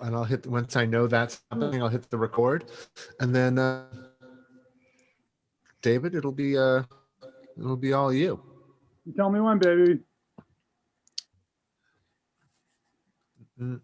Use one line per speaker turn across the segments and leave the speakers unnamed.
and I'll hit, once I know that's happening, I'll hit the record, and then David, it'll be all you.
You tell me when, baby.
Okay.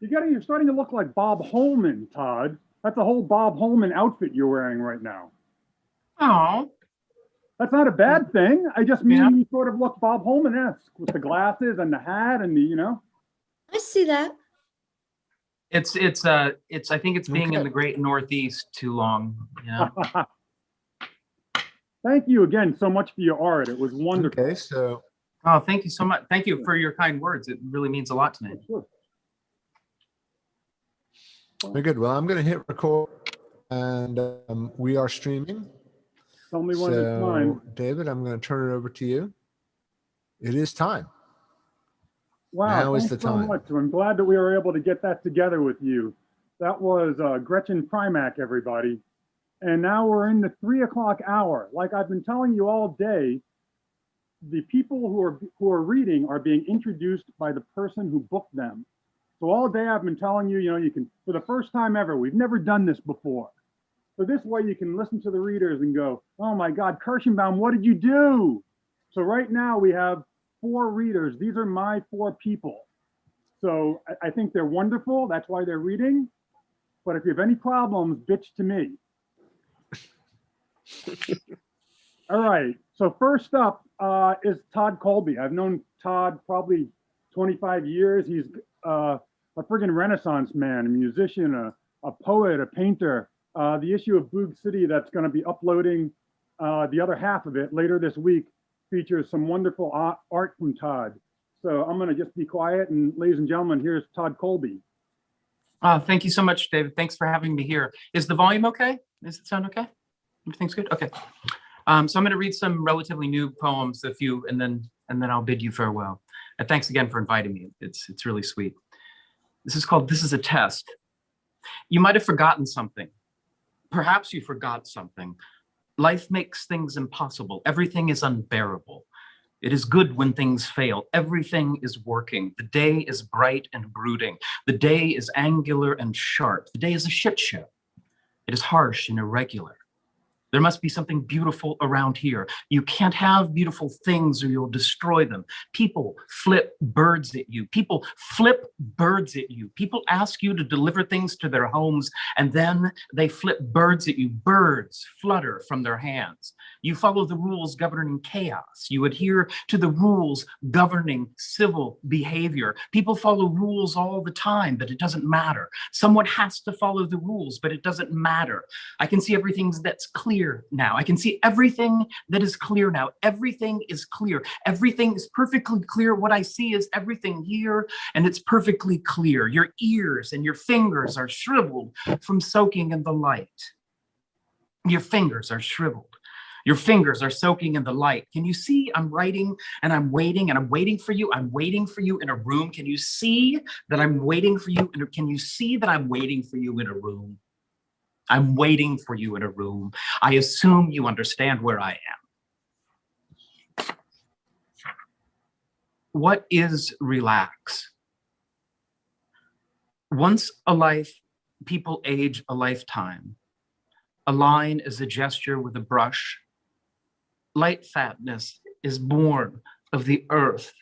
You're starting to look like Bob Holman, Todd. That's the whole Bob Holman outfit you're wearing right now.
Oh.
That's not a bad thing. I just mean you sort of look Bob Holman-esque with the glasses and the hat and the, you know.
I see that.
It's I think it's being in the great Northeast too long, you know.
Thank you again so much for your art. It was wonderful.
Okay, so.
Oh, thank you so much. Thank you for your kind words. It really means a lot to me.
Sure.
Very good. Well, I'm going to hit record, and we are streaming.
Tell me when it's time.
David, I'm going to turn it over to you. It is time.
Wow,
now is the time.
So much. I'm glad that we were able to get that together with you. That was Gretchen Primack, everybody. And now we're in the 3 o'clock hour. Like I've been telling you all day, the people who are reading are being introduced by the person who booked them. So all day I've been telling you, you can, for the first time ever, we've never done this before. So this way you can listen to the readers and go, oh my God, Kirschenbaum, what did you do? So right now we have 4 readers. These are my 4 people. So I think they're wonderful. That's why they're reading. But if you have any problems, bitch to me. All right. So first up is Todd Colby. I've known Todd probably 25 years. He's a friggin' Renaissance man, a musician, a poet, a painter. The issue of Boog City that's going to be uploading the other half of it later this week features some wonderful art from Todd. So I'm going to just be quiet, and ladies and gentlemen, here's Todd Colby.
Thank you so much, David. Thanks for having me here. Is the volume okay? Does it sound okay? Everything's good? Okay. So I'm going to read some relatively new poems, a few, and then I'll bid you farewell. And thanks again for inviting me. It's really sweet. This is called This is a Test. You might have forgotten something. Perhaps you forgot something. Life makes things impossible. Everything is unbearable. It is good when things fail. Everything is working. The day is bright and brooding. The day is angular and sharp. The day is a shit show. It is harsh and irregular. There must be something beautiful around here. You can't have beautiful things or you'll destroy them. People flip birds at you. People flip birds at you. People ask you to deliver things to their homes, and then they flip birds at you. Birds flutter from their hands. You follow the rules governing chaos. You adhere to the rules governing civil behavior. People follow rules all the time, but it doesn't matter. Someone has to follow the rules, but it doesn't matter. I can see everything that's clear now. I can see everything that is clear now. Everything is clear. Everything is perfectly clear. What I see is everything here, and it's perfectly clear. Your ears and your fingers are shriveled from soaking in the light. Your fingers are shriveled. Your fingers are soaking in the light. Can you see I'm writing and I'm waiting for you? I'm waiting for you in a room. Can you see that I'm waiting for you? And can you see that I'm waiting for you in a room? I'm waiting for you in a room. I assume you understand where I am. What is relax? Once a life, people age a lifetime. A line is a gesture with a brush. Light fatness is born of the earth.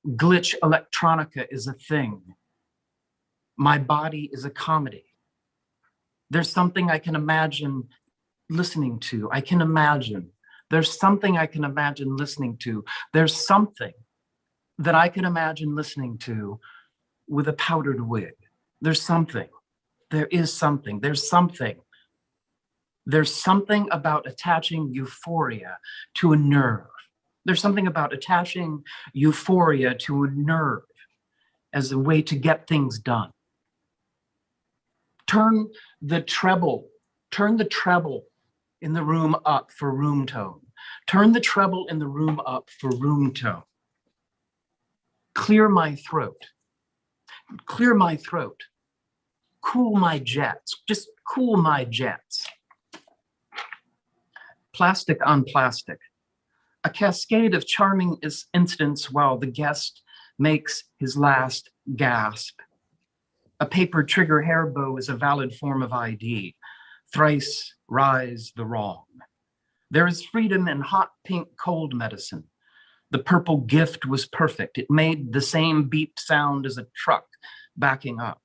Glitch electronica is a thing. My body is a comedy. There's something I can imagine listening to. I can imagine. There's something I can imagine listening to. There's something that I can imagine listening to with a powdered wig. There's something. There is something. There's something. There's something about attaching euphoria to a nerve. There's something about attaching euphoria to a nerve as a way to get things done. Turn the treble in the room up for room tone. Turn the treble in the room up for room tone. Clear my throat. Clear my throat. Cool my jets. Just cool my jets. Plastic on plastic. A cascade of charming incidents while the guest makes his last gasp. A paper trigger hair bow is a valid form of ID. Thrice rise the wrong. There is freedom in hot pink cold medicine. The purple gift was perfect. It made the same beep sound as a truck backing up.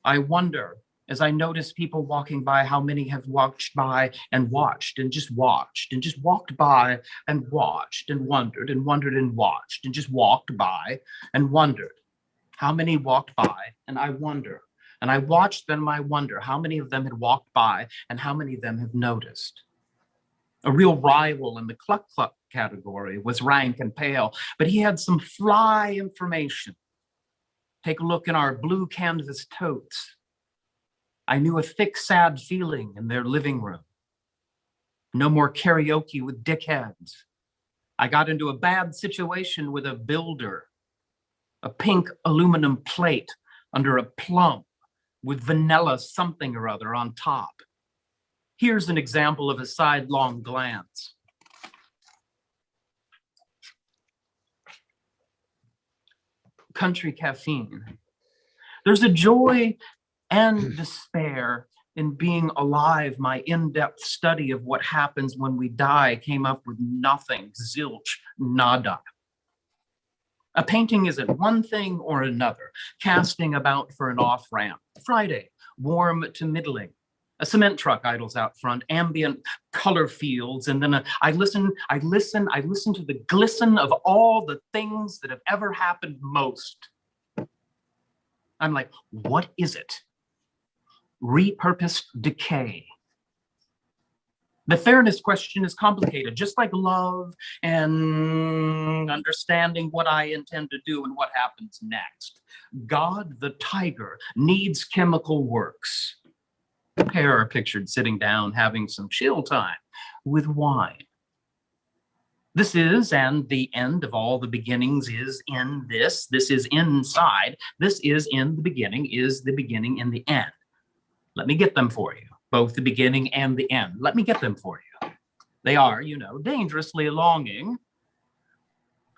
I wonder, as I notice people walking by, how many have watched by and watched and just watched and just walked by and watched and wondered and wondered and watched and just walked by and wondered. How many walked by and I wonder. And I watched them, I wonder how many of them had walked by and how many of them have noticed. A real rival in the cluck cluck category was rank and pale, but he had some fly information. Take a look in our blue canvas totes. I knew a thick, sad feeling in their living room. No more karaoke with dickheads. I got into a bad situation with a builder. A pink aluminum plate under a plum with vanilla something or other on top. Here's an example of a sidelong glance. Country caffeine. There's a joy and despair in being alive. My in-depth study of what happens when we die came up with nothing, zilch, nada. A painting isn't one thing or another, casting about for an off-ramp. Friday, warm to middling. A cement truck idles out front, ambient color fields, and then I listen to the glisten of all the things that have ever happened most. I'm like, what is it? Repurposed decay. The fairness question is complicated, just like love and understanding what I intend to do and what happens next. God the tiger needs chemical works. The pair are pictured sitting down, having some chill time with wine. This is, and the end of all the beginnings is in this. This is inside. This is in the beginning, is the beginning in the end. Let me get them for you, both the beginning and the end. Let me get them for you. They are, you know, dangerously longing.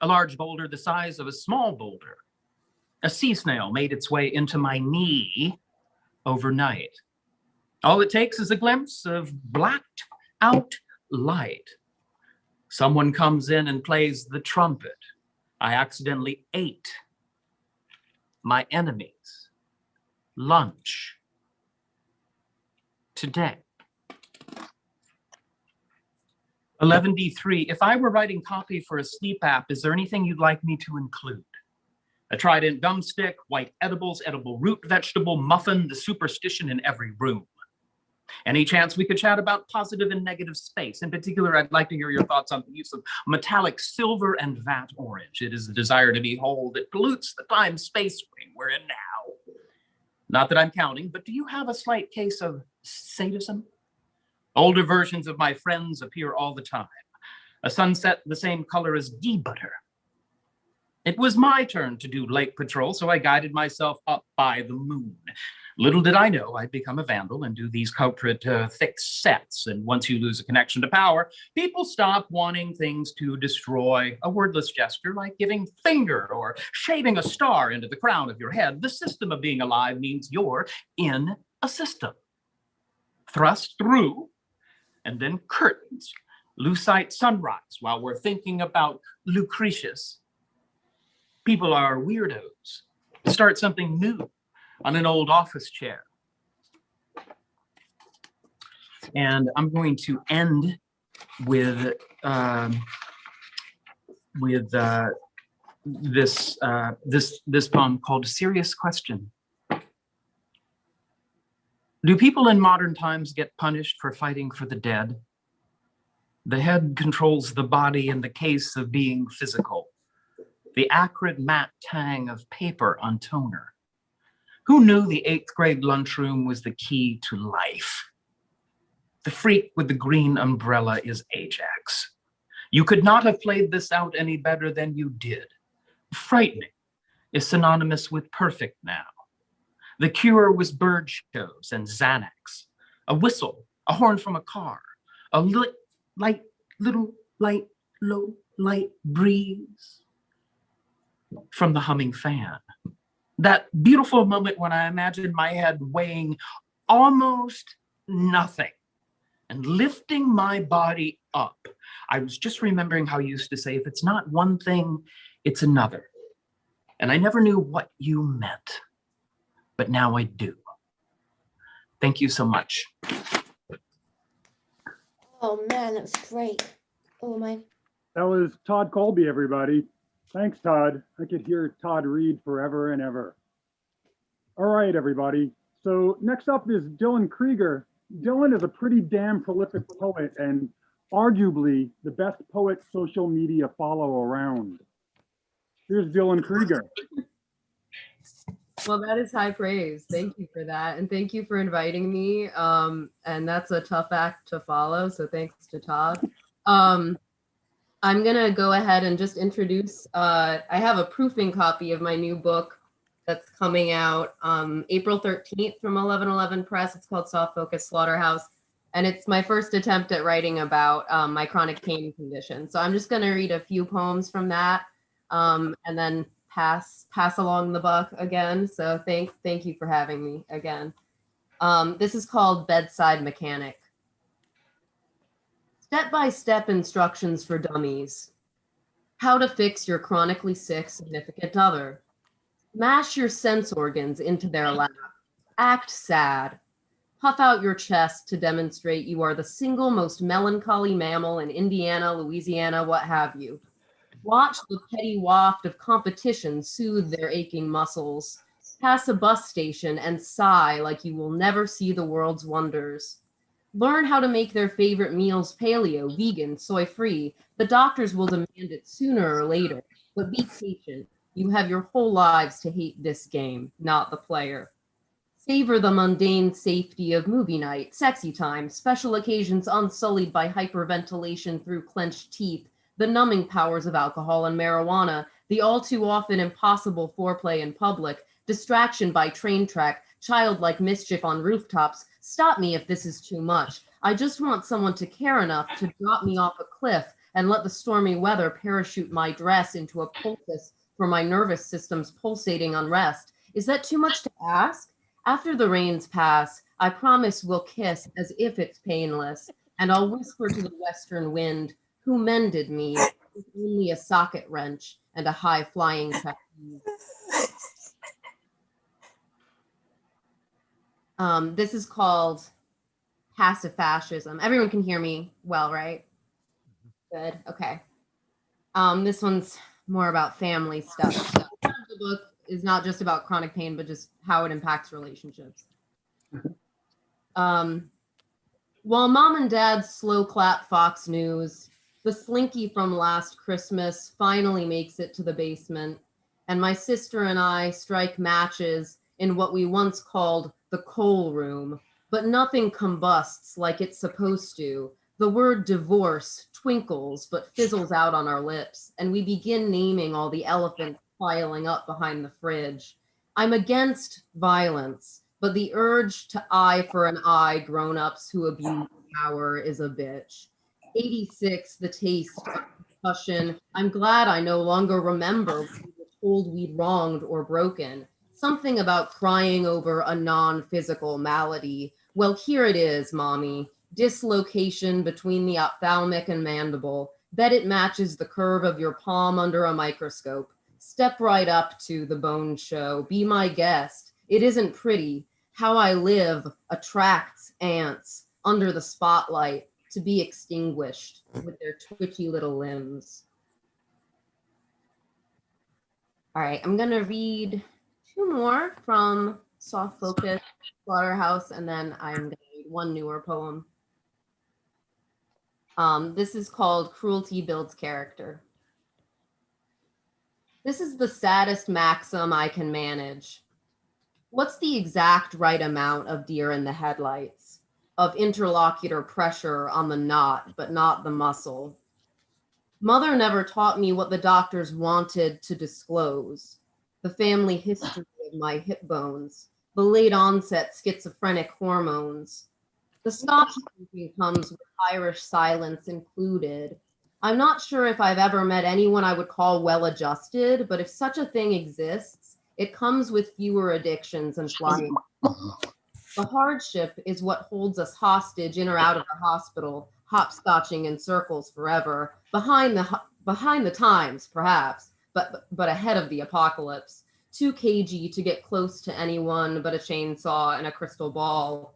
A large boulder the size of a small boulder. A sea snail made its way into my knee overnight. All it takes is a glimpse of blacked out light. Someone comes in and plays the trumpet. I accidentally ate my enemy's lunch today. 11D3, if I were writing copy for a sleep app, is there anything you'd like me to include? A trident gum stick, white edibles, edible root vegetable, muffin, the superstition in every room. Any chance we could chat about positive and negative space? In particular, I'd like to hear your thoughts on the use of metallic silver and vat orange. It is the desire to be whole that pollutes the time-space ring we're in now. Not that I'm counting, but do you have a slight case of sadism? Older versions of my friends appear all the time. A sunset the same color as ghee butter. It was my turn to do lake patrol, so I guided myself up by the moon. Little did I know I'd become a vandal and do these culprit thick sets. And once you lose a connection to power, people stop wanting things to destroy. A wordless gesture like giving finger or shaving a star into the crown of your head. The system of being alive means you're in a system. Thrust through, and then curtains. Lucite sunrise while we're thinking about Lucretius. People are weirdos. Start something new on an old office chair. And I'm going to end with this poem called Serious Question. Do people in modern times get punished for fighting for the dead? The head controls the body in the case of being physical. The acrid matte tang of paper on toner. Who knew the 8th grade lunchroom was the key to life? The freak with the green umbrella is Ajax. You could not have played this out any better than you did. Frightening is synonymous with perfect now. The cure was bird shows and Xanax, a whistle, a horn from a car, a light, little, light, low, light breeze from the humming fan. That beautiful moment when I imagined my head weighing almost nothing and lifting my body up. I was just remembering how you used to say, if it's not one thing, it's another. And I never knew what you meant, but now I do. Thank you so much.
Oh man, that was great. Oh my.
That was Todd Colby, everybody. Thanks, Todd. I could hear Todd read forever and ever. All right, everybody. So next up is Dylan Krieger. Dylan is a pretty damn prolific poet and arguably the best poet social media follow around. Here's Dylan Krieger.
Well, that is high praise. Thank you for that. And thank you for inviting me. And that's a tough act to follow. So thanks to Todd. I'm going to go ahead and just introduce, I have a proofing copy of my new book that's coming out April 13th from 1111 Press. It's called Soft Focus Slaughterhouse. And it's my first attempt at writing about my chronic pain condition. So I'm just going to read a few poems from that and then pass along the buck again. So thank you for having me again. This is called Bedside Mechanic. Step-by-step instructions for dummies. How to fix your chronically sick significant other. Mash your sense organs into their lap. Act sad. Puff out your chest to demonstrate you are the single most melancholy mammal in Indiana, Louisiana, what have you. Watch the petty waft of competition soothe their aching muscles. Pass a bus station and sigh like you will never see the world's wonders. Learn how to make their favorite meals paleo, vegan, soy-free. The doctors will demand it sooner or later, but be patient. You have your whole lives to hate this game, not the player. Savor the mundane safety of movie night, sexy time, special occasions unsullied by hyperventilation through clenched teeth, the numbing powers of alcohol and marijuana, the all too often impossible foreplay in public, distraction by train track, childlike mischief on rooftops. Stop me if this is too much. I just want someone to care enough to drop me off a cliff and let the stormy weather parachute my dress into a poultice for my nervous system's pulsating unrest. Is that too much to ask? After the rains pass, I promise we'll kiss as if it's painless, and I'll whisper to the western wind, who mended me with only a socket wrench and a high-flying trapeze. This is called Passive Fascism. Everyone can hear me well, right? Good, okay. This one's more about family stuff. So the book is not just about chronic pain, but just how it impacts relationships. While mom and dad slow clap Fox News, the slinky from last Christmas finally makes it to the basement, and my sister and I strike matches in what we once called the coal room, but nothing combusts like it's supposed to. The word divorce twinkles but fizzles out on our lips, and we begin naming all the elephants piling up behind the fridge. I'm against violence, but the urge to eye for an eye grown-ups who abuse power is a bitch. 86, the taste of concussion. I'm glad I no longer remember what we were told we'd wronged or broken. Something about crying over a non-physical malady. Well, here it is, mommy. Dislocation between the ophthalmic and mandible. Bet it matches the curve of your palm under a microscope. Step right up to the bone show. Be my guest. It isn't pretty. How I live attracts ants under the spotlight to be extinguished with their twitchy little limbs. All right, I'm gonna read two more from Soft Focus Slaughterhouse, and then I'm gonna read one newer poem. This is called Cruelty Builds Character. This is the saddest maxim I can manage. What's the exact right amount of deer in the headlights, of interlocutor pressure on the knot, but not the muscle? Mother never taught me what the doctors wanted to disclose. The family history of my hip bones, the late onset schizophrenic hormones. The Scotch drinking comes with Irish silence included. I'm not sure if I've ever met anyone I would call well-adjusted, but if such a thing exists, it comes with fewer addictions and flying. The hardship is what holds us hostage in or out of the hospital, hopscotching in circles forever, behind the times, perhaps, but ahead of the apocalypse. Too cagey to get close to anyone but a chainsaw and a crystal ball.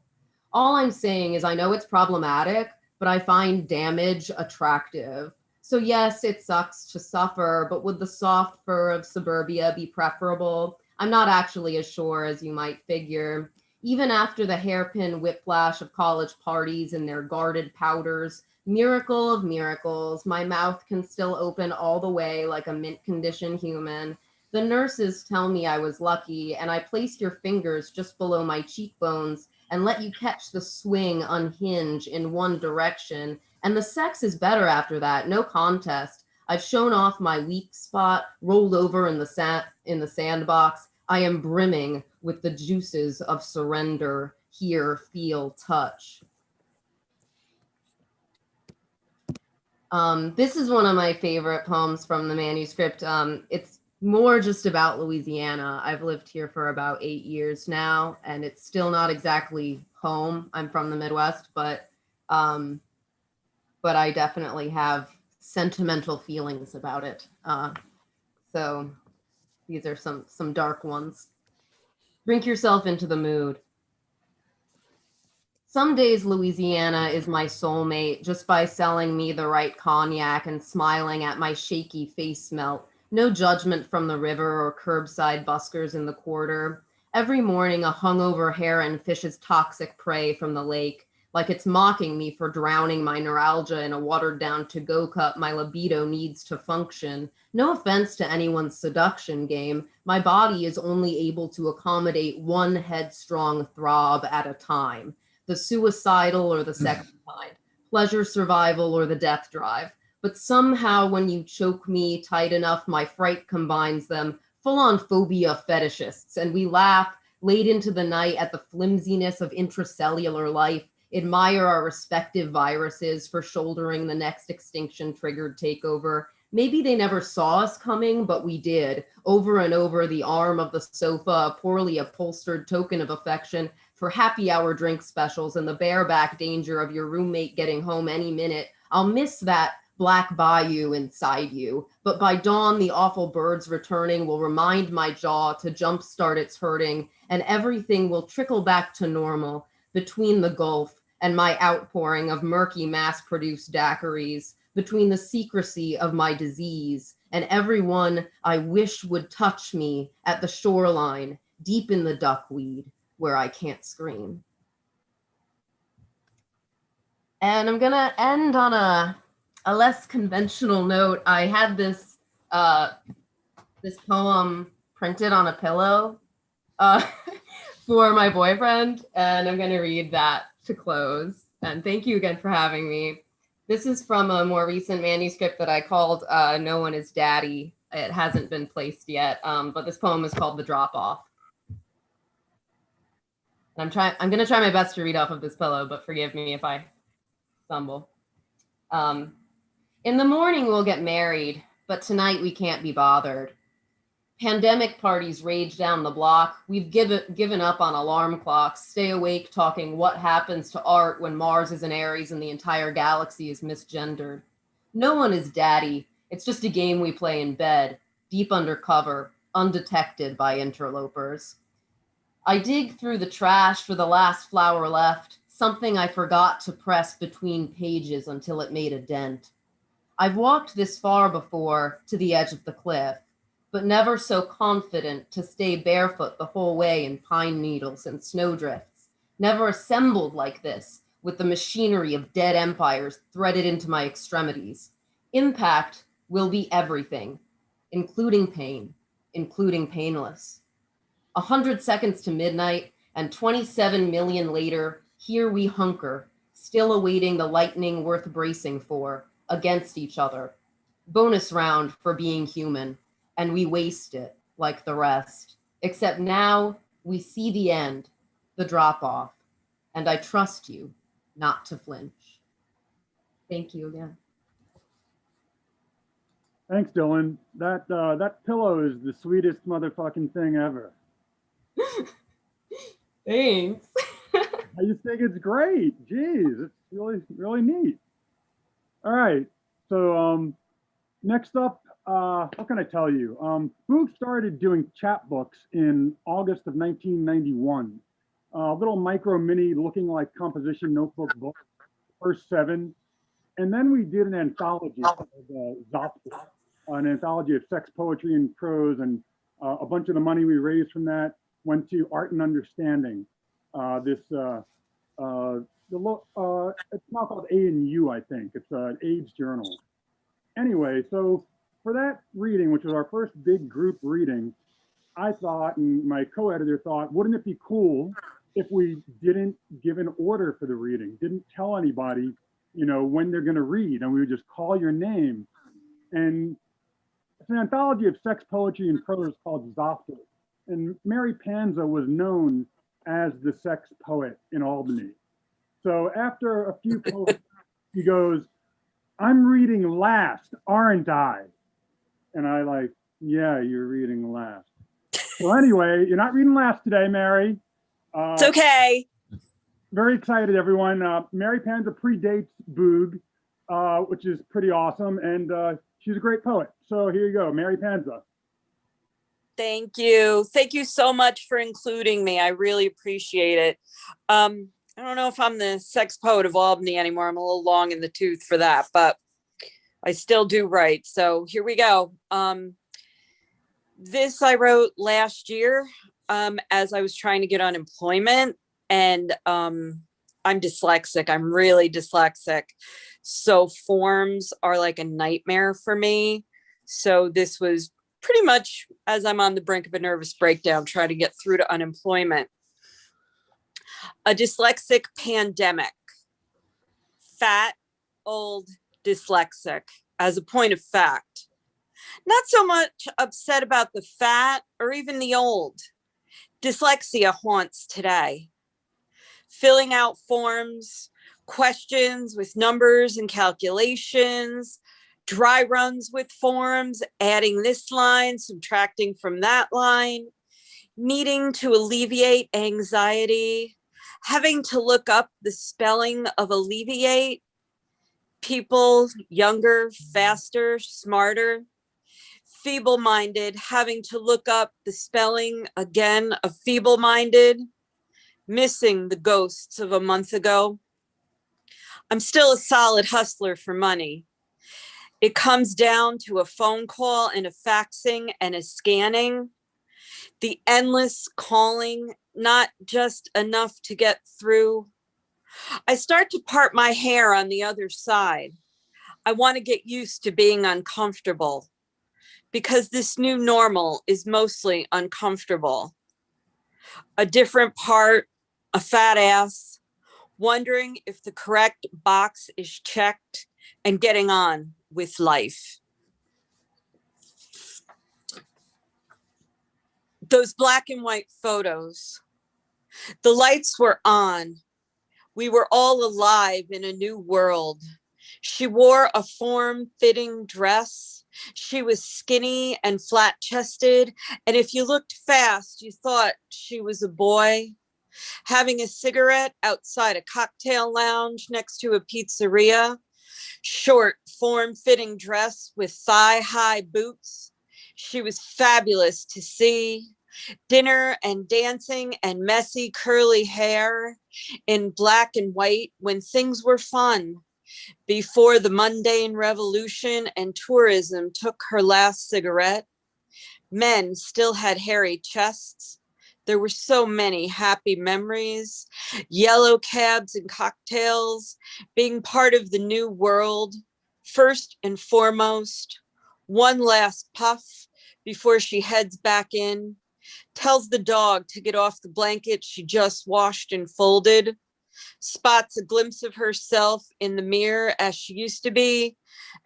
All I'm saying is I know it's problematic, but I find damage attractive. So yes, it sucks to suffer, but would the soft fur of suburbia be preferable? I'm not actually as sure as you might figure. Even after the hairpin whiplash of college parties and their guarded powders, miracle of miracles, my mouth can still open all the way like a mint condition human. The nurses tell me I was lucky, and I placed your fingers just below my cheekbones and let you catch the swing unhinge in one direction. And the sex is better after that, no contest. I've shown off my weak spot, rolled over in the sandbox. I am brimming with the juices of surrender, hear, feel, touch. This is one of my favorite poems from the manuscript. It's more just about Louisiana. I've lived here for about 8 years now, and it's still not exactly home. I'm from the Midwest, but I definitely have sentimental feelings about it. So these are some dark ones. Drink yourself into the mood. Some days Louisiana is my soulmate just by selling me the right cognac and smiling at my shaky face melt. No judgment from the river or curbside buskers in the quarter. Every morning a hungover heron fishes toxic prey from the lake, like it's mocking me for drowning my neuralgia in a watered down to-go cup my libido needs to function. No offense to anyone's seduction game, my body is only able to accommodate one headstrong throb at a time. The suicidal or the second kind, pleasure survival or the death drive. But somehow when you choke me tight enough, my fright combines them, full-on phobia fetishists, and we laugh late into the night at the flimsiness of intracellular life, admire our respective viruses for shouldering the next extinction-triggered takeover. Maybe they never saw us coming, but we did. Over and over the arm of the sofa, a poorly upholstered token of affection for happy hour drink specials and the bareback danger of your roommate getting home any minute. I'll miss that black bayou inside you, but by dawn, the awful birds returning will remind my jaw to jumpstart its hurting, and everything will trickle back to normal between the gulf and my outpouring of murky mass-produced daiquiris, between the secrecy of my disease and everyone I wish would touch me at the shoreline, deep in the duckweed, where I can't scream. And I'm gonna end on a less conventional note. I had this poem printed on a pillow for my boyfriend, and I'm gonna read that to close. And thank you again for having me. This is from a more recent manuscript that I called No One is Daddy. It hasn't been placed yet, but this poem is called The Drop Off. I'm gonna try my best to read off of this pillow, but forgive me if I stumble. In the morning we'll get married, but tonight we can't be bothered. Pandemic parties rage down the block. We've given up on alarm clocks, stay awake talking what happens to art when Mars is an Aries and the entire galaxy is misgendered. No one is daddy. It's just a game we play in bed, deep under cover, undetected by interlopers. I dig through the trash for the last flower left, something I forgot to press between pages until it made a dent. I've walked this far before to the edge of the cliff, but never so confident to stay barefoot the whole way in pine needles and snowdrifts. Never assembled like this, with the machinery of dead empires threaded into my extremities. Impact will be everything, including pain, including painless. 100 seconds to midnight, and 27 million later, here we hunker, still awaiting the lightning worth bracing for, against each other. bonus round for being human, and we waste it like the rest. Except now we see the end, the drop off, and I trust you not to flinch. Thank you again.
Thanks, Dylan. That pillow is the sweetest motherfucking thing ever.
Thanks.
I just think it's great. Jeez, it's really neat. All right. So next up, what can I tell you? Boog started doing chapbooks in August of 1991. Little micro mini looking like composition notebook book, first 7. And then we did an anthology called Zospel, an anthology of sex poetry and prose. And a bunch of the money we raised from that went to Art and Understanding. It's now called A&U, I think. It's an AIDS journal. Anyway, so for that reading, which was our first big group reading, I thought, and my co-editor thought, wouldn't it be cool if we didn't give an order for the reading, didn't tell anybody, when they're going to read, and we would just call your name. And it's an anthology of sex poetry and prose called Zospel. And Mary Panza was known as the sex poet in Albany. So after a few poems, he goes, "I'm reading last, aren't I?" And I like, "Yeah, you're reading last." So anyway, you're not reading last today, Mary.
It's okay.
Very excited, everyone. Mary Panza predates Boog, which is pretty awesome. And she's a great poet. So here you go, Mary Panza.
Thank you. Thank you so much for including me. I really appreciate it. I don't know if I'm the sex poet of Albany anymore. I'm a little long in the tooth for that, but I still do write. So here we go. This I wrote last year as I was trying to get unemployment, and I'm dyslexic. I'm really dyslexic. So forms are like a nightmare for me. So this was pretty much as I'm on the brink of a nervous breakdown, trying to get through to unemployment. A dyslexic pandemic. Fat, old, dyslexic. As a point of fact. Not so much upset about the fat or even the old. Dyslexia haunts today. Filling out forms, questions with numbers and calculations, dry runs with forms, adding this line, subtracting from that line, needing to alleviate anxiety, having to look up the spelling of alleviate, people younger, faster, smarter, feeble-minded, having to look up the spelling again of feeble-minded, missing the ghosts of a month ago. I'm still a solid hustler for money. It comes down to a phone call and a faxing and a scanning. The endless calling, not just enough to get through. I start to part my hair on the other side. I want to get used to being uncomfortable because this new normal is mostly uncomfortable. A different part, a fat ass, wondering if the correct box is checked and getting on with life. Those black and white photos, the lights were on. We were all alive in a new world. She wore a form-fitting dress. She was skinny and flat-chested. And if you looked fast, you thought she was a boy. Having a cigarette outside a cocktail lounge next to a pizzeria. Short, form-fitting dress with thigh-high boots. She was fabulous to see. Dinner and dancing and messy curly hair in black and white when things were fun. Before the mundane revolution and tourism took her last cigarette. Men still had hairy chests. There were so many happy memories, yellow cabs and cocktails, being part of the new world, first and foremost. One last puff before she heads back in, tells the dog to get off the blanket she just washed and folded, spots a glimpse of herself in the mirror as she used to be,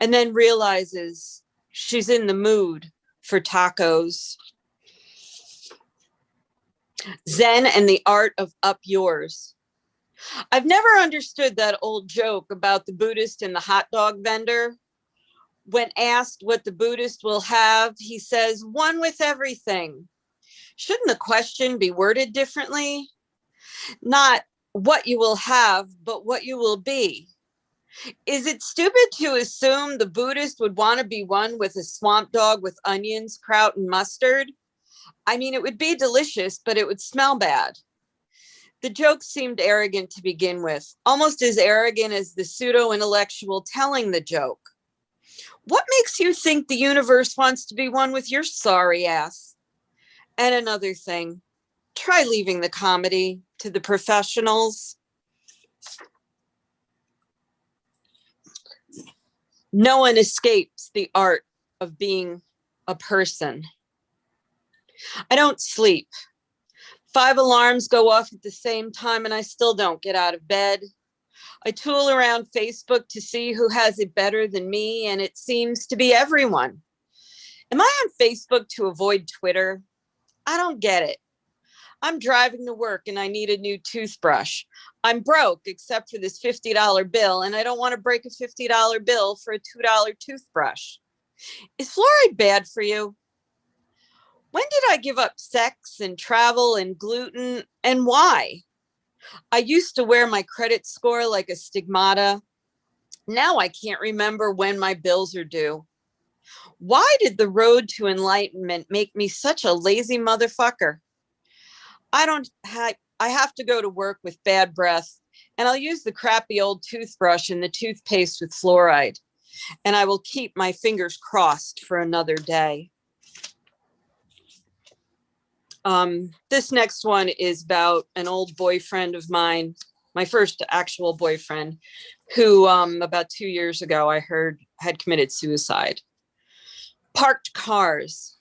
and then realizes she's in the mood for tacos. Zen and the art of up yours. I've never understood that old joke about the Buddhist and the hot dog vendor. When asked what the Buddhist will have, he says, one with everything. Shouldn't the question be worded differently? Not what you will have, but what you will be. Is it stupid to assume the Buddhist would want to be one with a swamp dog with onions, kraut, and mustard? I mean, it would be delicious, but it would smell bad. The joke seemed arrogant to begin with, almost as arrogant as the pseudo-intellectual telling the joke. What makes you think the universe wants to be one with your sorry ass? And another thing, try leaving the comedy to the professionals. No one escapes the art of being a person. I don't sleep. 5 alarms go off at the same time and I still don't get out of bed. I tool around Facebook to see who has it better than me, and it seems to be everyone. Am I on Facebook to avoid Twitter? I don't get it. I'm driving to work and I need a new toothbrush. I'm broke except for this $50 bill, and I don't want to break a $50 bill for a $2 toothbrush. Is fluoride bad for you? When did I give up sex and travel and gluten, and why? I used to wear my credit score like a stigmata. Now I can't remember when my bills are due. Why did the road to enlightenment make me such a lazy motherfucker? I have to go to work with bad breath, and I'll use the crappy old toothbrush and the toothpaste with fluoride, and I will keep my fingers crossed for another day. This next one is about an old boyfriend of mine, my first actual boyfriend, who about 2 years ago I heard had committed suicide. Parked cars.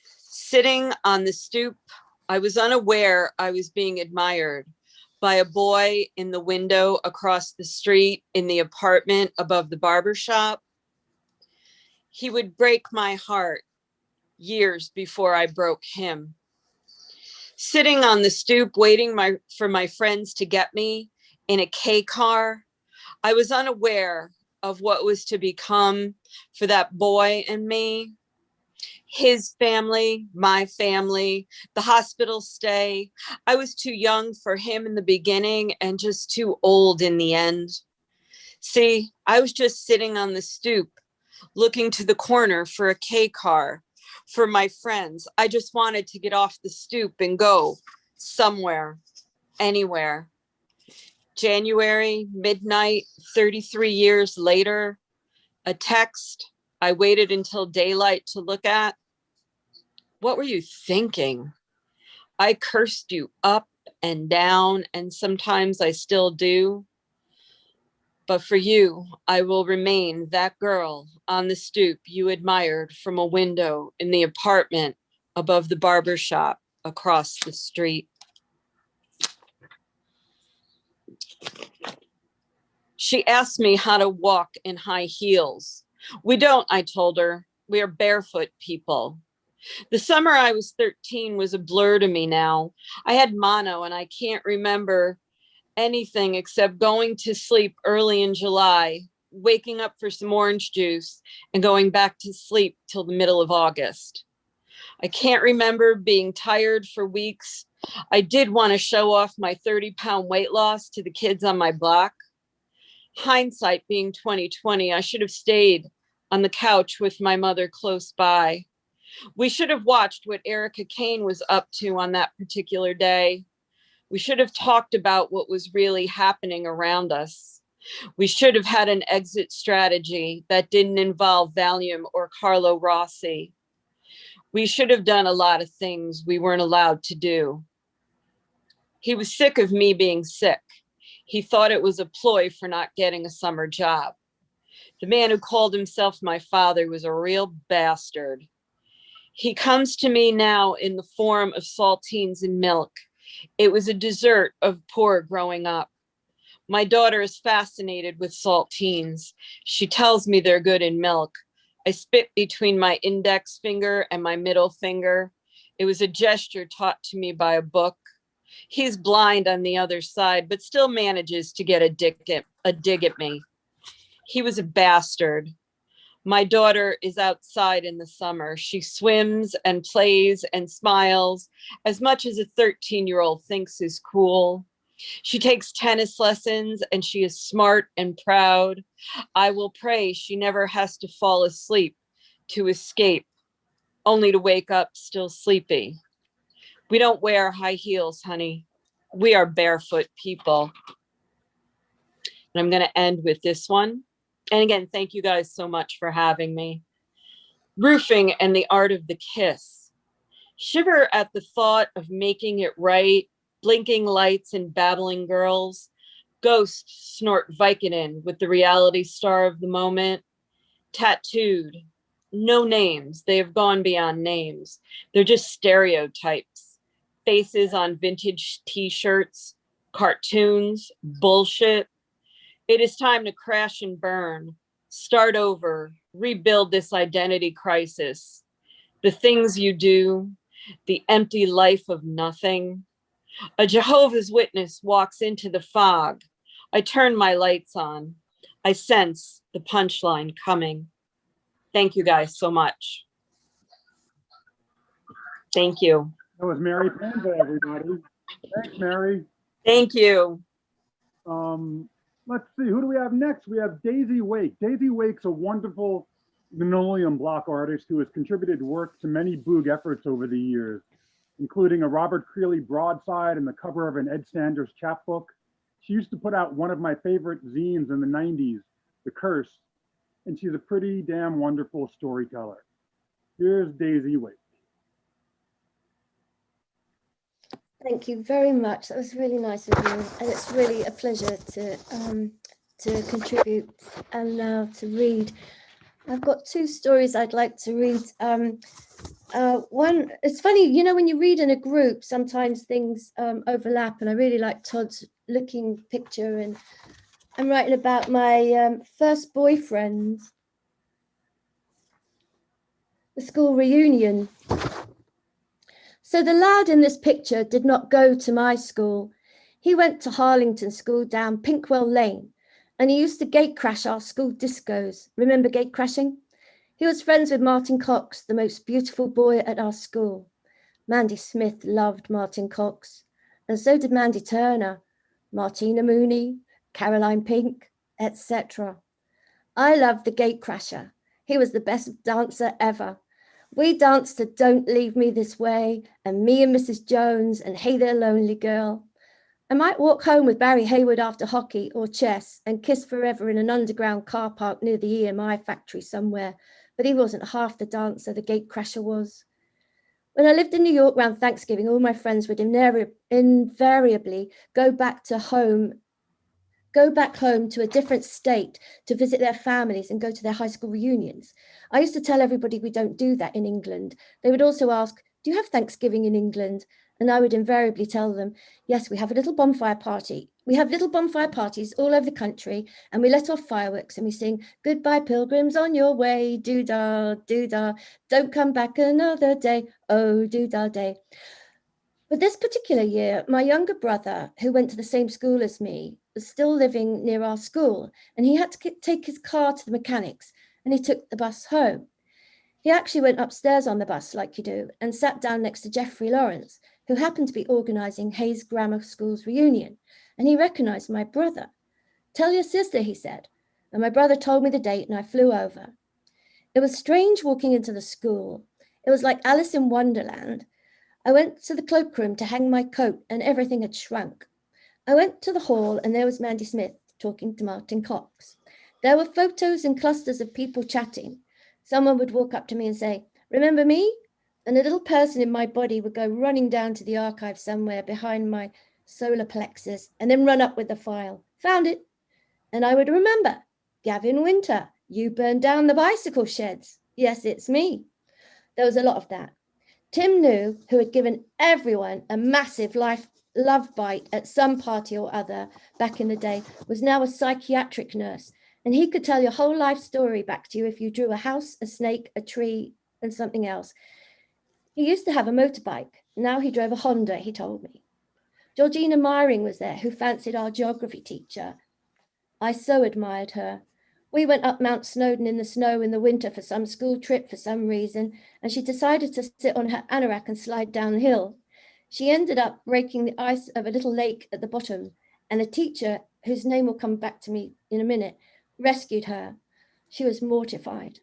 Sitting on the stoop, I was unaware I was being admired by a boy in the window across the street in the apartment above the barber shop. He would break my heart years before I broke him. Sitting on the stoop, waiting for my friends to get me in a K car, I was unaware of what was to become for that boy and me. His family, my family, the hospital stay. I was too young for him in the beginning and just too old in the end. See, I was just sitting on the stoop, looking to the corner for a K car. For my friends, I just wanted to get off the stoop and go somewhere, anywhere. January, midnight, 33 years later, a text I waited until daylight to look at. What were you thinking? I cursed you up and down, and sometimes I still do. But for you, I will remain that girl on the stoop you admired from a window in the apartment above the barber shop across the street. She asked me how to walk in high heels. We don't, I told her. We are barefoot people. The summer I was 13 was a blur to me now. I had mono and I can't remember anything except going to sleep early in July, waking up for some orange juice, and going back to sleep till the middle of August. I can't remember being tired for weeks. I did want to show off my 30-pound weight loss to the kids on my block. Hindsight being 2020, I should have stayed on the couch with my mother close by. We should have watched what Erica Kane was up to on that particular day. We should have talked about what was really happening around us. We should have had an exit strategy that didn't involve Valium or Carlo Rossi. We should have done a lot of things we weren't allowed to do. He was sick of me being sick. He thought it was a ploy for not getting a summer job. The man who called himself my father was a real bastard. He comes to me now in the form of saltines and milk. It was a dessert of poor growing up. My daughter is fascinated with saltines. She tells me they're good in milk. I spit between my index finger and my middle finger. It was a gesture taught to me by a book. He's blind on the other side, but still manages to get a dig at me. He was a bastard. My daughter is outside in the summer. She swims and plays and smiles as much as a 13-year-old thinks is cool. She takes tennis lessons and she is smart and proud. I will pray she never has to fall asleep to escape, only to wake up still sleepy. We don't wear high heels, honey. We are barefoot people. And I'm going to end with this one. And again, thank you guys so much for having me. Roofing and the art of the kiss. Shiver at the thought of making it right. Blinking lights and babbling girls. Ghosts snort Vicodin with the reality star of the moment. Tattooed. No names. They have gone beyond names. They're just stereotypes. Faces on vintage t-shirts. Cartoons. Bullshit. It is time to crash and burn. Start over. Rebuild this identity crisis. The things you do. The empty life of nothing. A Jehovah's Witness walks into the fog. I turn my lights on. I sense the punchline coming. Thank you guys so much. Thank you.
That was Mary Panza, everybody. Thanks, Mary.
Thank you.
Let's see, who do we have next? We have Daisy Wake. Daisy Wake's a wonderful linoleum block artist who has contributed work to many Boog efforts over the years, including a Robert Creeley broadside and the cover of an Ed Sanders chapbook. She used to put out one of my favorite zines in the 90s, The Curse, and she's a pretty damn wonderful storyteller. Here's Daisy Wake.
Thank you very much. That was really nice of you, and it's really a pleasure to contribute and now to read. I've got two stories I'd like to read. One, it's funny, you know, when you read in a group, sometimes things overlap, and I really like Todd's looking picture, and I'm writing about my first boyfriend, the school reunion. So the lad in this picture did not go to my school. He went to Harlington School down Pinkwell Lane, and he used to gate crash our school discos. Remember gate crashing? He was friends with Martin Cox, the most beautiful boy at our school. Mandy Smith loved Martin Cox, and so did Mandy Turner, Martina Mooney, Caroline Pink, etc. I loved the gate crasher. He was the best dancer ever. We danced to Don't Leave Me This Way and Me and Mrs. Jones and Hey There Lonely Girl. I might walk home with Barry Hayward after hockey or chess and kiss forever in an underground car park near the EMI factory somewhere, but he wasn't half the dancer the gate crasher was. When I lived in New York around Thanksgiving, all my friends would invariably go back home to a different state to visit their families and go to their high school reunions. I used to tell everybody we don't do that in England. They would also ask, do you have Thanksgiving in England? And I would invariably tell them, yes, we have a little bonfire party. We have little bonfire parties all over the country, and we let off fireworks and we sing, goodbye pilgrims on your way, doo-dah, doo-dah, don't come back another day, oh, doo-dah day. But this particular year, my younger brother, who went to the same school as me, was still living near our school, and he had to take his car to the mechanics, and he took the bus home. He actually went upstairs on the bus, like you do, and sat down next to Jeffrey Lawrence, who happened to be organising Hayes Grammar School's reunion, and he recognised my brother. Tell your sister, he said, and my brother told me the date, and I flew over. It was strange walking into the school. It was like Alice in Wonderland. I went to the cloakroom to hang my coat, and everything had shrunk. I went to the hall, and there was Mandy Smith talking to Martin Cox. There were photos and clusters of people chatting. Someone would walk up to me and say, remember me? And a little person in my body would go running down to the archive somewhere behind my solar plexus and then run up with the file. Found it. And I would remember, Gavin Winter, you burned down the bicycle sheds. Yes, it's me. There was a lot of that. Tim New, who had given everyone a massive life love bite at some party or other back in the day was now a psychiatric nurse. And he could tell your whole life story back to you if you drew a house, a snake, a tree, and something else. He used to have a motorbike. Now he drove a Honda, he told me. Georgina Meyering was there, who fancied our geography teacher. I so admired her. We went up Mount Snowdon in the snow in the winter for some school trip for some reason, and she decided to sit on her anorak and slide down the hill. She ended up breaking the ice of a little lake at the bottom, and the teacher, whose name will come back to me in a minute, rescued her. She was mortified.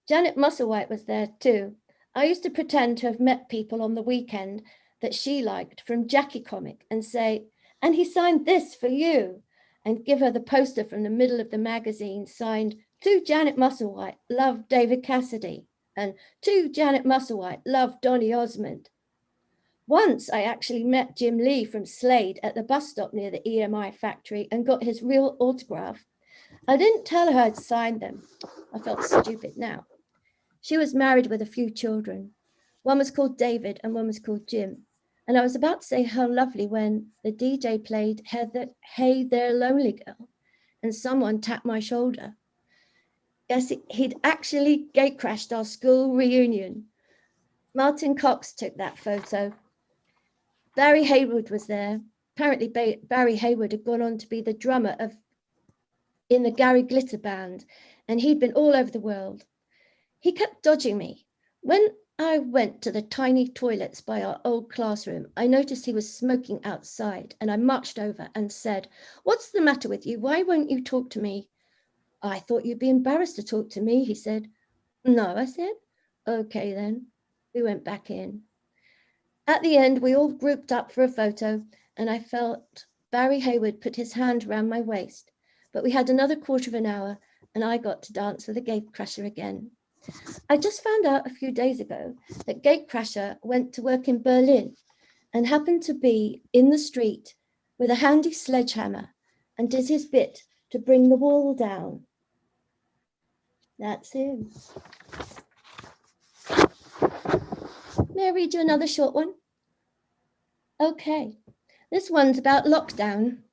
Janet Musselwhite was there too. I used to pretend to have met people on the weekend that she liked from Jackie Comic and say, and he signed this for you, and give her the poster from the middle of the magazine signed, to Janet Musselwhite, love David Cassidy, and to Janet Musselwhite, love Donny Osmond. Once I actually met Jim Lee from Slade at the bus stop near the EMI factory and got his real autograph. I didn't tell her I'd signed them. I felt stupid now. She was married with a few children. One was called David and one was called Jim. And I was about to say how lovely when the DJ played Hey There Lonely Girl and someone tapped my shoulder. Yes, he'd actually gate crashed our school reunion. Martin Cox took that photo. Barry Hayward was there. Apparently Barry Hayward had gone on to be the drummer in the Gary Glitter band, and he'd been all over the world. He kept dodging me. When I went to the tiny toilets by our old classroom, I noticed he was smoking outside, and I marched over and said, "What's the matter with you? Why won't you talk to me?" "I thought you'd be embarrassed to talk to me," he said. "No," I said. "Okay, then." We went back in. At the end, we all grouped up for a photo, and I felt Barry Hayward put his hand around my waist. But we had another quarter of an hour, and I got to dance with the gatecrasher again. I just found out a few days ago that gatecrasher went to work in Berlin and happened to be in the street with a handy sledgehammer and did his bit to bring the wall down. That's him. May I read you another short one? Okay, this one's about lockdown.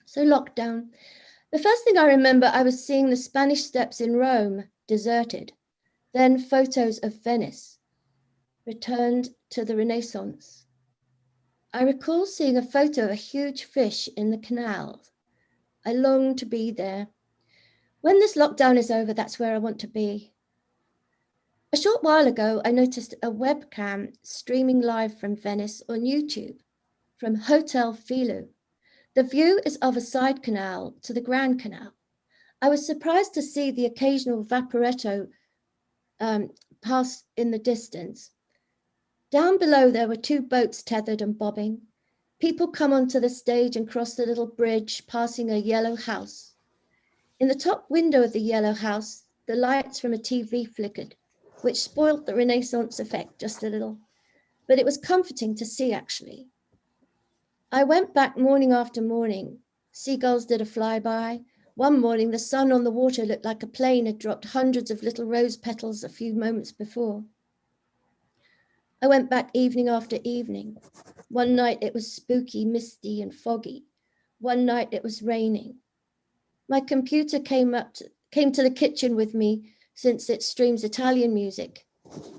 So lockdown. The first thing I remember, I was seeing the Spanish Steps in Rome, deserted. Then photos of Venice, returned to the Renaissance. I recall seeing a photo of a huge fish in the canal. I long to be there. When this lockdown is over, that's where I want to be. A short while ago, I noticed a webcam streaming live from Venice on YouTube, from Hotel Filou. The view is of a side canal to the Grand Canal. I was surprised to see the occasional vaporetto pass in the distance. Down below, there were two boats tethered and bobbing. People come onto the stage and cross the little bridge, passing a yellow house. In the top window of the yellow house, the lights from a TV flickered, which spoilt the Renaissance effect just a little, but it was comforting to see, actually. I went back morning after morning. Seagulls did a flyby. One morning, the sun on the water looked like a plane had dropped hundreds of little rose petals a few moments before. I went back evening after evening. One night it was spooky, misty, and foggy. One night it was raining. My computer came to the kitchen with me since it streams Italian music.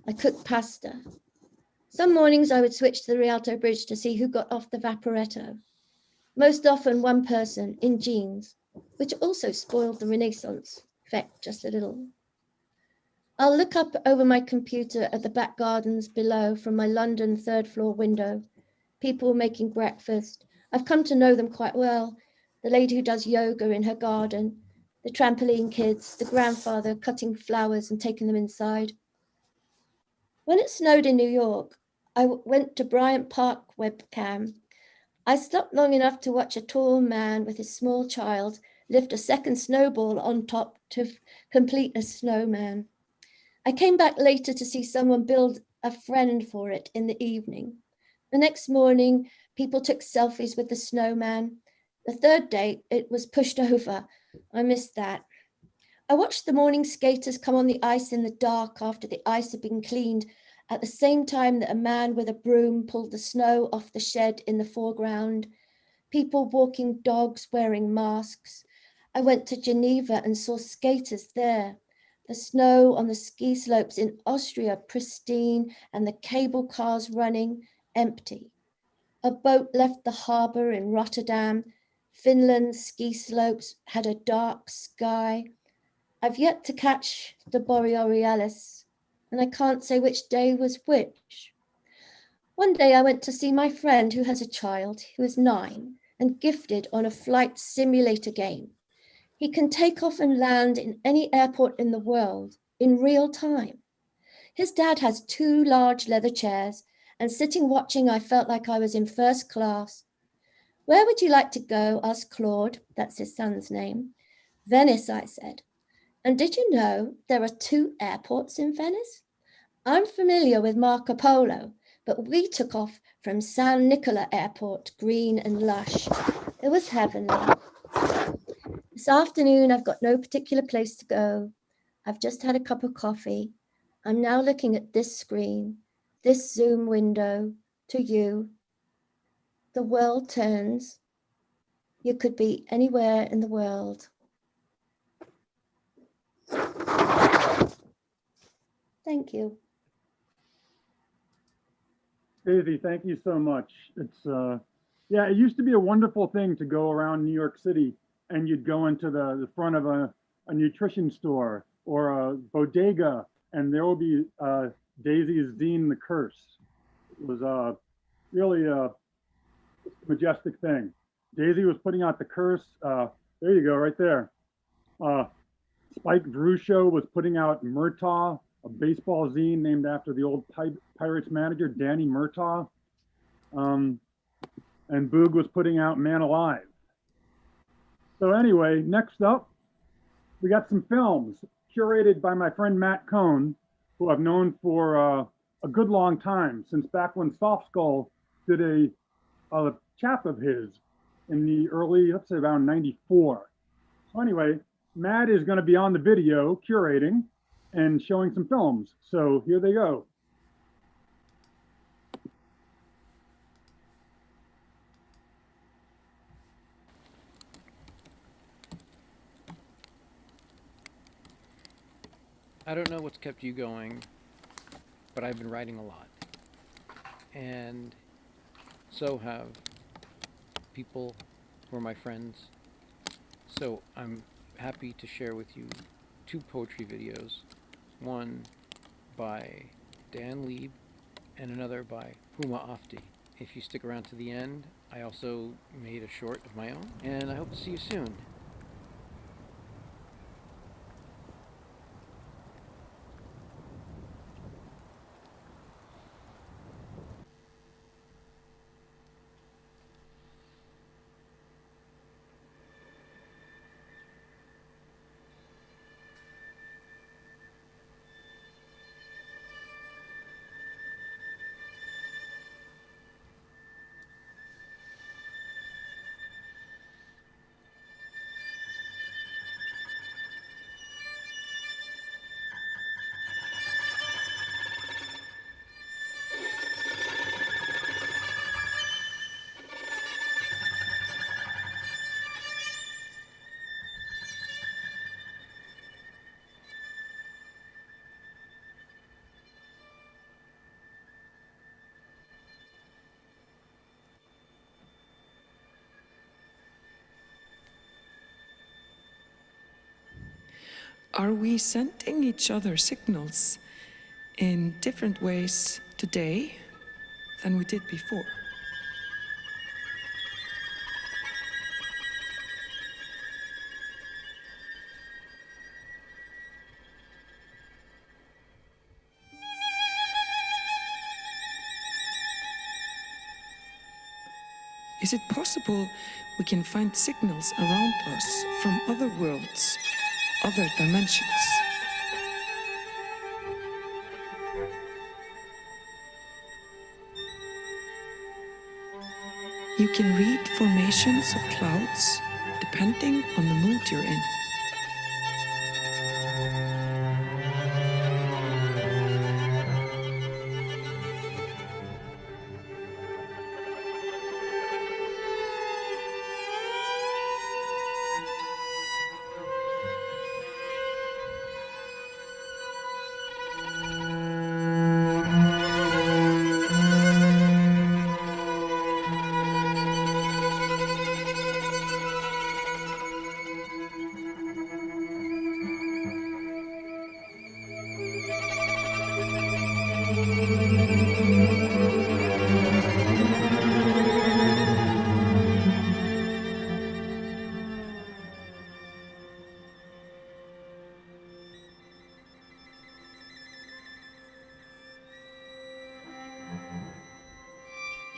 I cooked pasta. Some mornings I would switch to the Rialto Bridge to see who got off the Vaporetto. Most often one person in jeans, which also spoiled the Renaissance effect just a little. I'll look up over my computer at the back gardens below from my London third floor window. People making breakfast. I've come to know them quite well. The lady who does yoga in her garden, the trampoline kids, the grandfather cutting flowers and taking them inside. When it snowed in New York, I went to Bryant Park webcam. I stopped long enough to watch a tall man with his small child lift a second snowball on top to complete a snowman. I came back later to see someone build a friend for it in the evening. The next morning, people took selfies with the snowman. The third day, it was pushed over. I missed that. I watched the morning skaters come on the ice in the dark after the ice had been cleaned at the same time that a man with a broom pulled the snow off the shed in the foreground, people walking dogs wearing masks. I went to Geneva and saw skaters there. The snow on the ski slopes in Austria pristine and the cable cars running empty. A boat left the harbor in Rotterdam. Finland's ski slopes had a dark sky. I've yet to catch the Borealis, and I can't say which day was which. One day I went to see my friend who has a child who is 9 and gifted on a flight simulator game. He can take off and land in any airport in the world in real time. His dad has 2 large leather chairs, and sitting watching, I felt like I was in first class. Where would you like to go? Asked Claude, that's his son's name. Venice, I said. And did you know there are 2 airports in Venice? I'm familiar with Marco Polo, but we took off from San Nicola Airport, green and lush. It was heavenly. This afternoon, I've got no particular place to go. I've just had a cup of coffee. I'm now looking at this screen, this Zoom window, to you. The world turns. You could be anywhere in the world. Thank you.
Daisy, thank you so much. It's yeah, it used to be a wonderful thing to go around New York City and you'd go into the front of a nutrition store or a bodega, and there will be Daisy's zine, The Curse. It was really a majestic thing. Daisy was putting out The Curse. There you go, right there. Spike Drusho was putting out Murtaugh, a baseball zine named after the old Pirates manager, Danny Murtaugh. And Boog was putting out Man Alive. So anyway, next up, we got some films curated by my friend Matt Cohn, who I've known for a good long time, since back when Soft Skull did a chap of his in the early, let's say around 94. So anyway, Matt is going to be on the video curating and showing some films. So here they go.
I don't know what's kept you going, but I've been writing a lot. And so have people who are my friends. So I'm happy to share with you 2 poetry videos, one by Dan Lieb and another by Huma Afti. If you stick around to the end, I also made a short of my own, and I hope to see you soon.
Are we sending each other signals in different ways today than we did before? Is it possible we can find signals around us from other worlds, other dimensions? You can read formations of clouds depending on the mood you're in.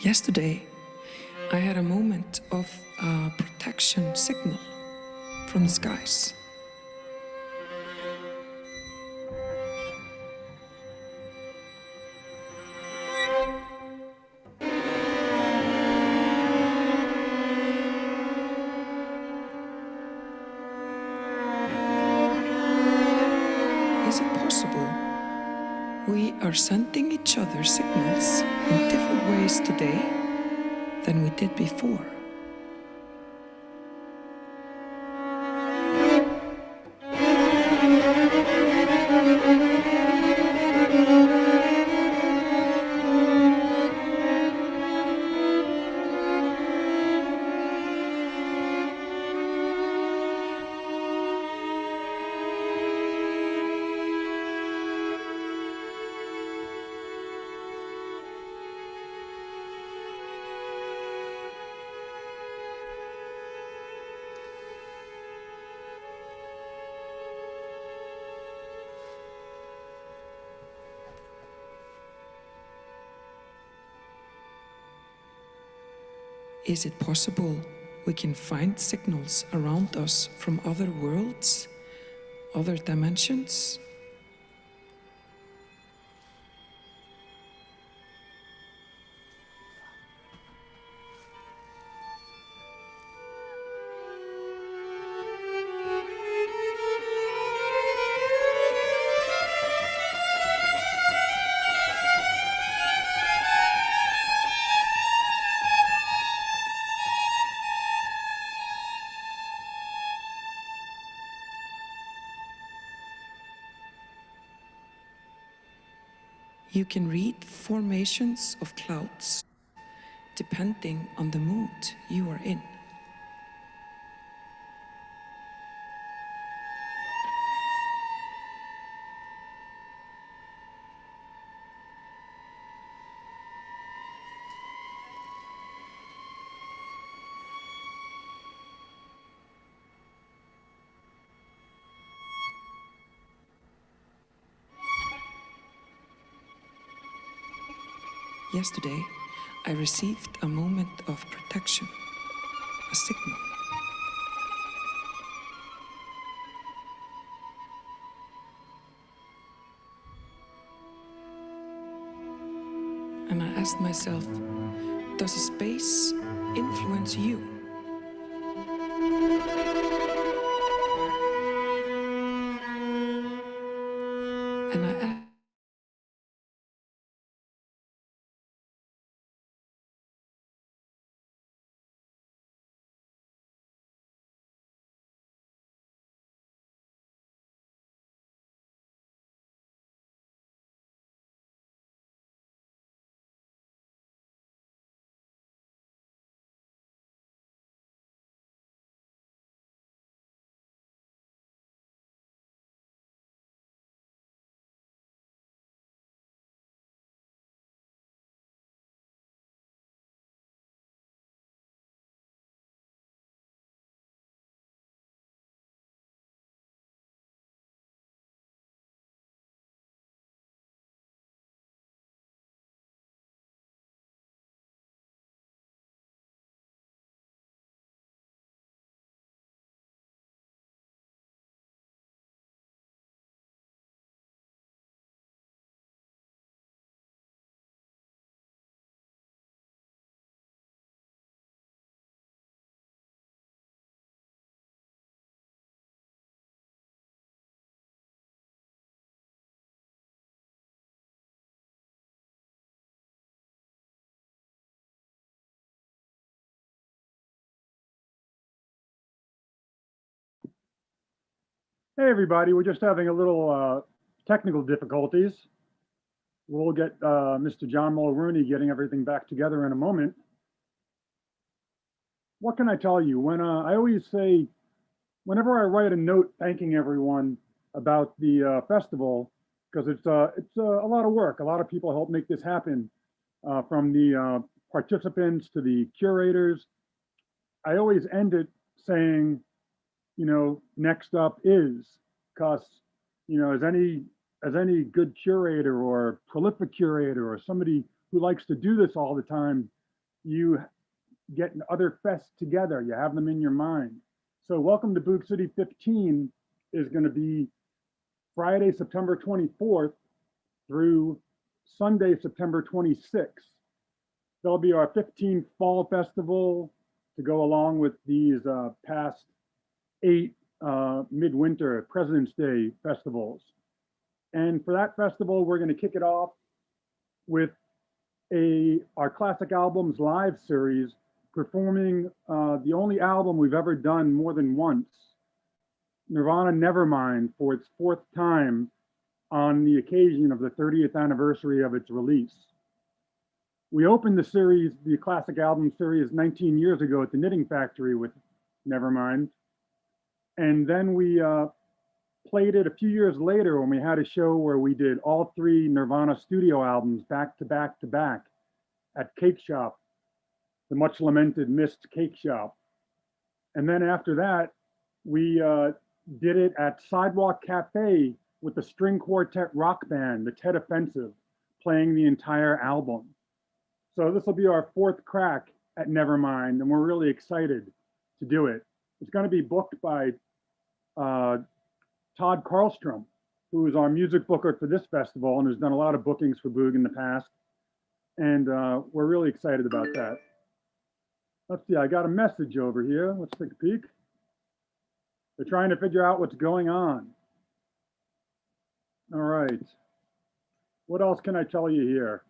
Yesterday, I had a moment of a protection signal from the skies. Is it possible we are sending each other signals in different ways today than we did before? Is it possible we can find signals around us from other worlds, other dimensions? You can read formations of clouds depending on the mood you are in. Yesterday, I received a moment of protection, a signal. And I asked myself, does a space influence you? And I asked,
Hey, everybody, we're just having a little technical difficulties. We'll get Mr. John Mulrooney getting everything back together in a moment. What can I tell you? When I always say, whenever I write a note thanking everyone about the festival, because it's a lot of work. A lot of people help make this happen, from the participants to the curators. I always end it saying, next up is, because, as any good curator or prolific curator or somebody who likes to do this all the time, you get other fests together. You have them in your mind. So Welcome to Boog City 15 is going to be Friday, September 24th through Sunday, September 26th. There'll be our 15th Fall Festival to go along with these past 8 midwinter President's Day festivals. And for that festival, we're going to kick it off with our Classic Albums Live series, performing the only album we've ever done more than once, Nirvana Nevermind, for its 4th time on the occasion of the 30th anniversary of its release. We opened the series, the Classic Album series, 19 years ago at the Knitting Factory with Nevermind. And then we played it a few years later when we had a show where we did all 3 Nirvana studio albums back to back to back at Cake Shop, the much lamented missed Cake Shop. And then after that, we did it at Sidewalk Cafe with the string quartet rock band, the Tet Offensive, playing the entire album. So this will be our 4th crack at Nevermind, and we're really excited to do it. It's going to be booked by Todd Karlstrom, who is our music booker for this festival and has done a lot of bookings for Boog in the past. And we're really excited about that. Let's see, I got a message over here. Let's take a peek. They're trying to figure out what's going on. All right. What else can I tell you here?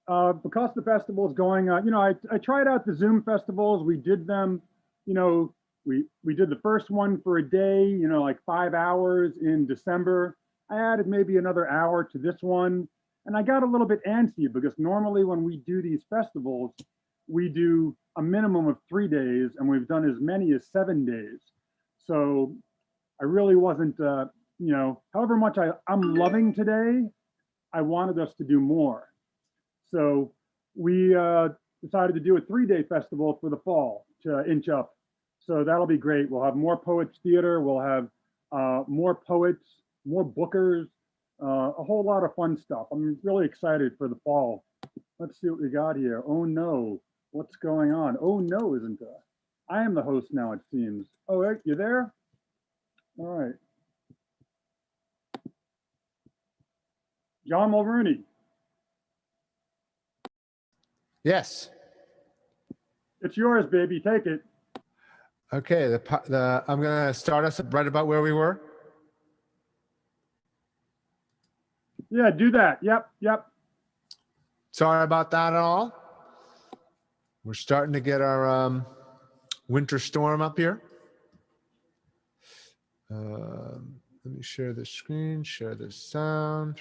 Because the festival is going on, I tried out the Zoom festivals. We did them, we did the first one for a day, like 5 hours in December. I added maybe another hour to this one. And I got a little bit antsy because normally when we do these festivals, we do a minimum of 3 days and we've done as many as 7 days. So I really wasn't, however much I'm loving today, I wanted us to do more. So we decided to do a 3-day festival for the fall to inch up. So that'll be great. We'll have more Poets Theater. We'll have more poets, more bookers, a whole lot of fun stuff. I'm really excited for the fall. Let's see what we got here. Oh no, what's going on? Oh no, isn't there? I am the host now, it seems. Oh, Eric, you there? All right. John Mulrooney.
Yes.
It's yours, baby. Take it.
Okay. I'm going to start us right about where we were.
Yeah, do that. Yep.
Sorry about that at all. We're starting to get our winter storm up here. Let me share the screen, share the sound.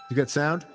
You got sound?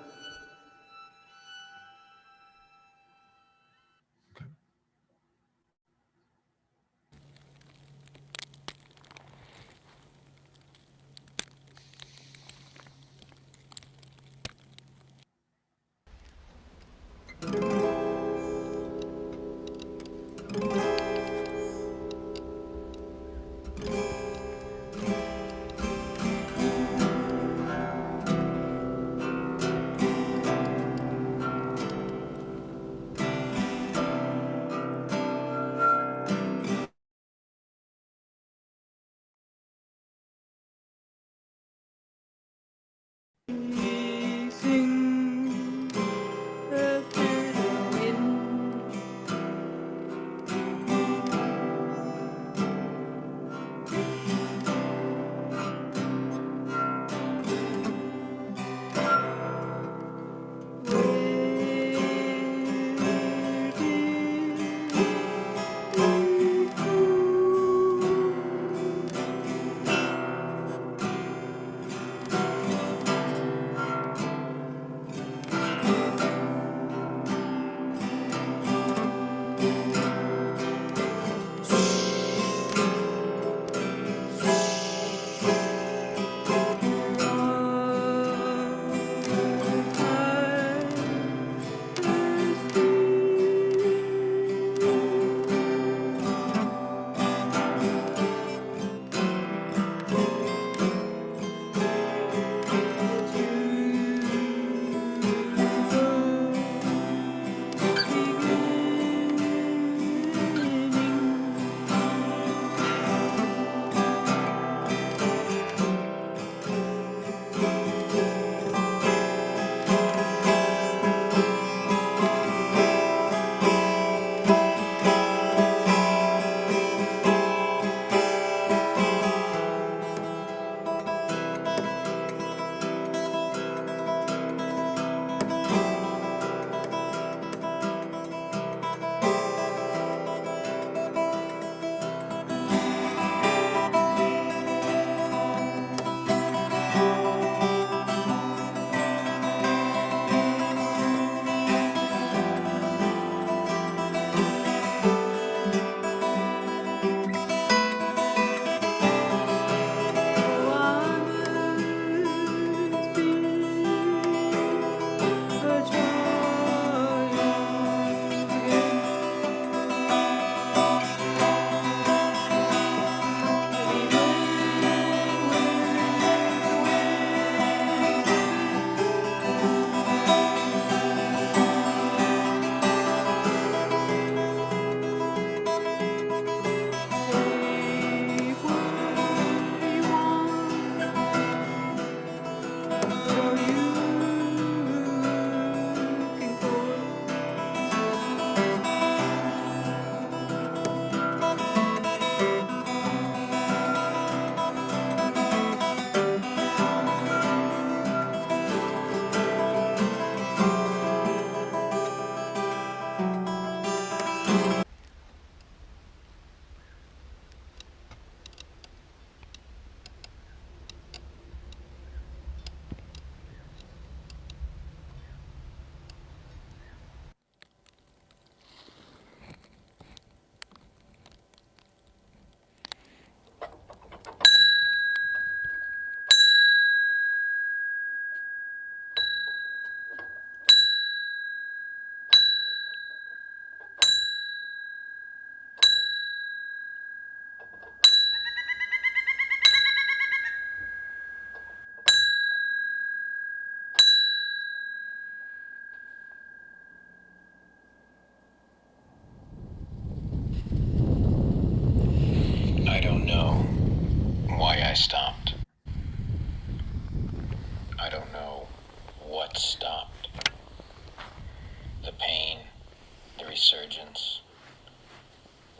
resurgence,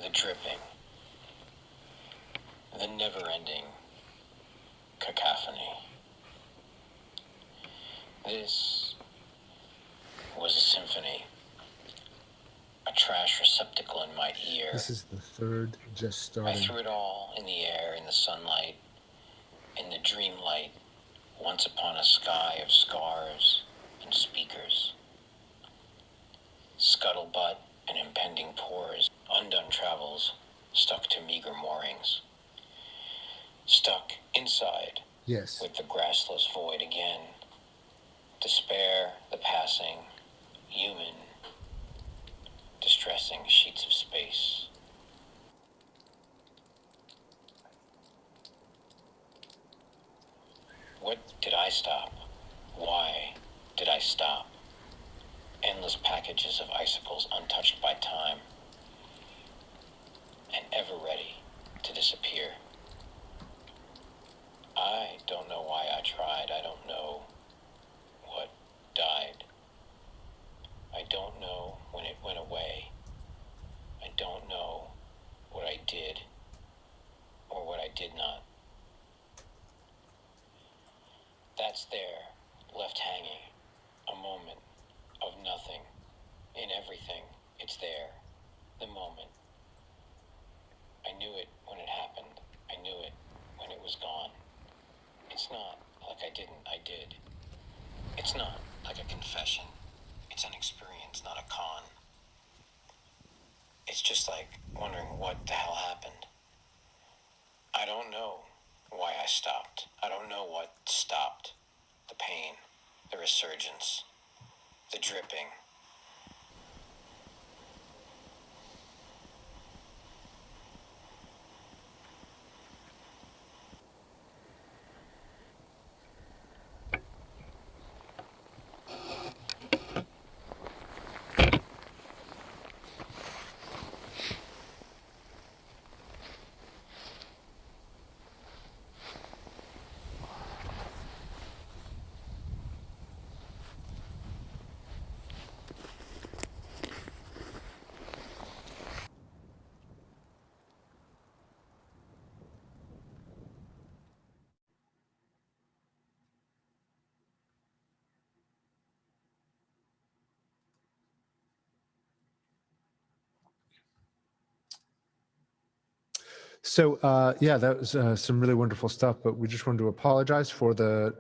the dripping, the never-ending cacophony. This was a symphony, a trash receptacle in my ear.
This is the third just
I
starting.
threw it all in the air, in the sunlight, in the dream light, once upon a sky of scars and speakers. Scuttlebutt and impending pores, undone travels, stuck to meager moorings. Stuck inside,
Yes.
with the grassless void again. Despair, the passing, human, distressing sheets of space. What did I stop? Why did I stop? Endless packages of icicles untouched by time and ever ready to disappear. I don't know why I tried. I don't know what died. I don't know when it went away. I don't know what I did or what I did not. That's there, left hanging, a moment of nothing, in everything. It's there, the moment. I knew it when it happened. I knew it when it was gone. It's not like I didn't, I did. It's not like a confession. It's an experience, not a con. It's just like wondering what the hell happened. I don't know why I stopped. I don't know what stopped. The pain, the resurgence, the dripping.
So yeah, that was some really wonderful stuff, but we just wanted to apologize for the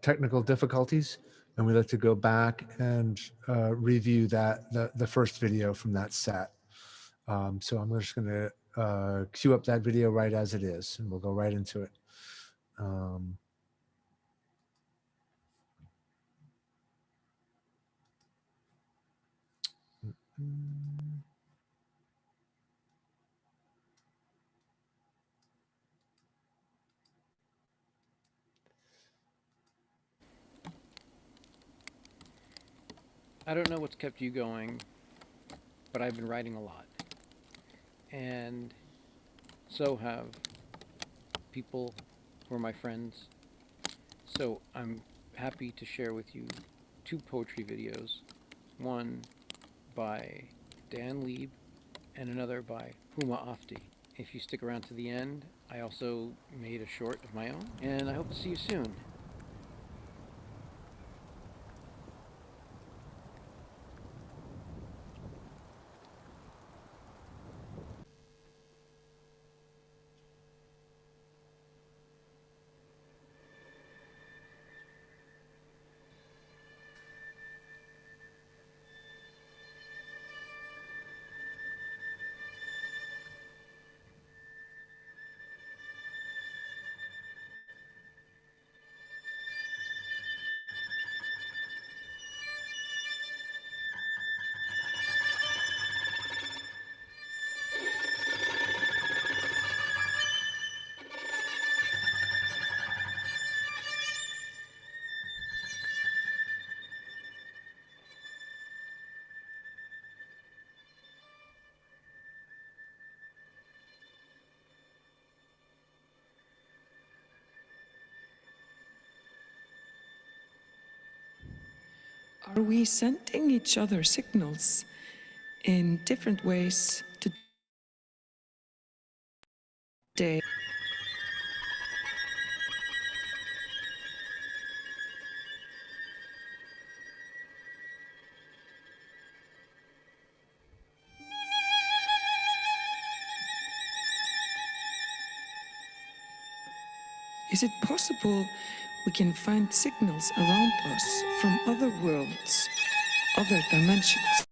technical difficulties, and we'd like to go back and review the first video from that set. So I'm just going to queue up that video right as it is, and we'll go right into it.
I don't know what's kept you going, but I've been writing a lot. And so have people who are my friends. So I'm happy to share with you 2 poetry videos. One by Dan Lieb and another by Huma Afti. If you stick around to the end, I also made a short of my own, and I hope to see you soon.
Are we sending each other signals in different ways today. Is it possible we can find signals around us from other worlds, other dimensions?